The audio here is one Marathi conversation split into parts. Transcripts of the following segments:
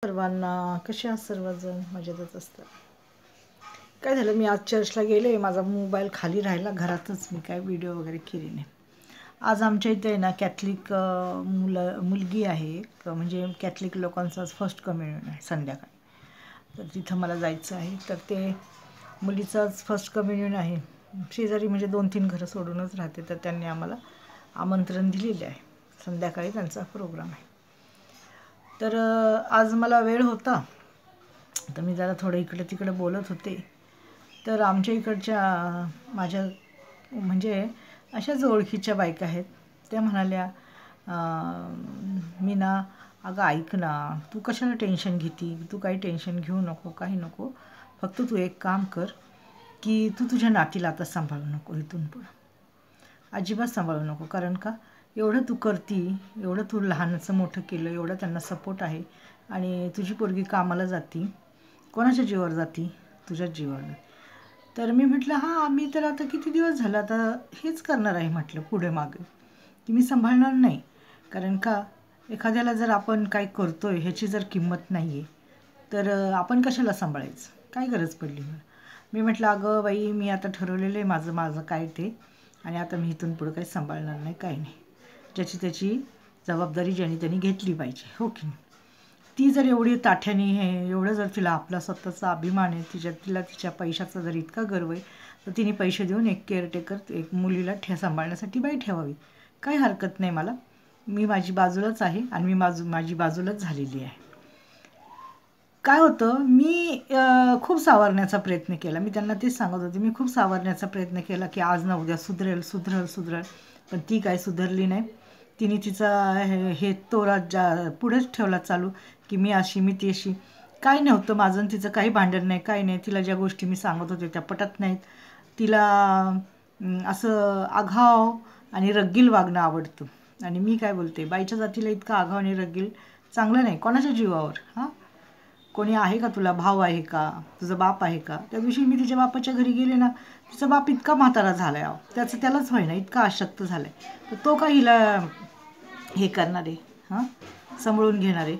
सर्वांना कशा सर्वजण मजेतच असतात. काय झालं, मी आज चर्चला गेले, माझा मोबाईल खाली राहिला घरातच, मी काय व्हिडिओ वगैरे केली नाही. आज आमच्या इथे ना कॅथलिक मुलगी आहे, म्हणजे कॅथलिक लोकांचा फर्स्ट कम्युनियन आहे संध्याकाळी, तर तिथं मला जायचं आहे. तर ते मुलीचाच फर्स्ट कम्युनियन आहे, शेजारी म्हणजे 2-3 घरं सोडूनच राहते. तर त्यांनी आम्हाला आमंत्रण दिलेले आहे, संध्याकाळी त्यांचा प्रोग्राम आहे. तर आज मला वेळ होता, तर मी जरा थोडं इकडे तिकडे बोलत होते. तर आमच्या इकडच्या माझ्या म्हणजे अशाच ओळखीच्या बायका आहेत, त्या म्हणाल्या, मीना अगं ऐक ना, तू कशाला टेन्शन घेती, तू काही टेन्शन घेऊ नको, काही नको, फक्त तू एक काम कर की तू तुझ्या नातीला आता सांभाळू नको, इथून पुढं अजिबात सांभाळू नको. कारण का, एवढं तू करती, एवढं तू लहानाचं मोठं केलं, एवढं त्यांना सपोर्ट आहे, आणि तुझी पोरगी कामाला जाती, कोणाच्या जीवावर जाती, तुझ्याच जीवावर जाती. तर मी म्हटलं हां, मी तर आता किती दिवस झालं आता हेच करणार आहे, म्हटलं पुढे मागे, की मी सांभाळणार नाही. कारण का, एखाद्याला जर आपण काय करतोय ह्याची जर किंमत नाही आहे, तर आपण कशाला सांभाळायचं, काय गरज पडली मला. मी म्हटलं अगं बाई, मी आता ठरवलेलं आहे माझं काय ते, आणि आता मी इथून पुढं काही सांभाळणार नाही, काही नाही. ज्याची त्याची जबाबदारी ज्याने त्यांनी घेतली पाहिजे, हो की नाही. ती जर एवढी ताठ्याने एवढं जर तिला आपला स्वतःचा अभिमान आहे, तिला तिच्या पैशाचा जर इतका गर्व आहे, तर तिने पैसे देऊन एक केअरटेकर, एक मुलीला सांभाळण्यासाठी बाई ठेवावी, काही हरकत नाही मला. मी माझी बाजूलाच आहे, आणि मी माझी बाजूलाच झालेली आहे. काय होतं, मी खूप सावरण्याचा प्रयत्न केला, मी त्यांना तेच सांगत होते, मी खूप सावरण्याचा प्रयत्न केला की आज ना उद्या सुधरेल, पण ती काय सुधारली नाही. तिने तिचा हे तोरा पुढेच ठेवला चालू, की मी अशी, मी ती अशी. काही नव्हतं माझं आणि तिचं काही भांडण नाही, काही नाही. तिला ज्या गोष्टी मी सांगत होते त्या पटत नाहीत. तिला असं आघाव आणि रग्गील वागणं आवडतं, आणि मी काय बोलते, बाईच्या जातीला इतका आघाव आणि रग्गील चांगलं नाही. कोणाच्या जीवावर, हां, कोणी आहे का तुला, भाव आहे का, तुझा बाप आहे का. त्या दिवशी मी तिच्या बापाच्या घरी गेले ना, तिचा बाप इतका म्हातारा झाला आहे, त्यालाच होईना, इतका अशक्त झाला आहे. तर तो का हिला हे करणारे, हां, सांभाळून घेणारे.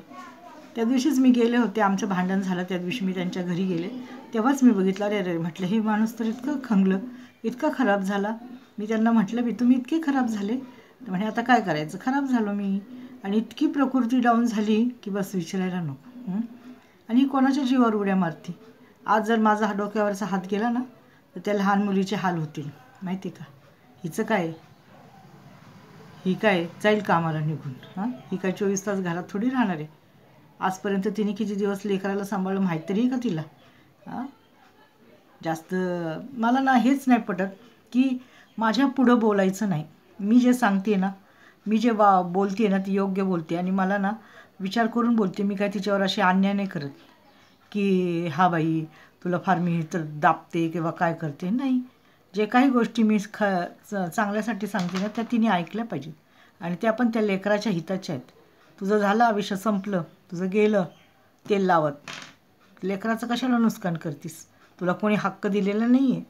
त्या दिवशीच मी गेले होते, आमचं भांडण झालं, त्या दिवशी मी त्यांच्या घरी गेले, तेव्हाच मी बघितलं, अरे म्हटलं हे माणूस तर इतकं खंगलं, इतका खराब झाला. मी त्यांना म्हटलं, मी तुम्ही इतके खराब झाले, तर म्हणे आता काय करायचं, खराब झालो मी, आणि इतकी प्रकृती डाऊन झाली की बस विचारायला नको. आणि कोणाच्या जीवावर उड्या मारते. आज जर माझा डोक्यावरचा हात गेला ना, तर त्या लहान मुलीचे हाल होतील, माहिती का. हिचं काय, ही काय जाईल कामाला निघून, हां, ही काय 24 तास घरात थोडी राहणार आहे. आजपर्यंत तिने किती दिवस लेकराला सांभाळलं माहीत तरी आहे का तिला, हां. जास्त मला ना हेच नाही पटत की माझ्या पुढं बोलायचं नाही. मी जे सांगते ना, मी जे बोलते ना, ती योग्य बोलते, आणि मला ना विचार करून बोलते. मी काय तिच्यावर अशी अन्याय नाही करत की हा बाई तुला फार मी तर दाबते किंवा काय करते, नाही. जे काही गोष्टी मी चांगल्यासाठी सांगते ना, त्या तिने ऐकल्या पाहिजेत, आणि त्या पण त्या लेकराच्या हिताच्या आहेत. तुझं झालं, आयुष्य संपलं, तुझं गेलं तेल लावत, लेकराचं कशाला नुकसान करतीस. तुला कोणी हक्क दिलेला नाही आहे,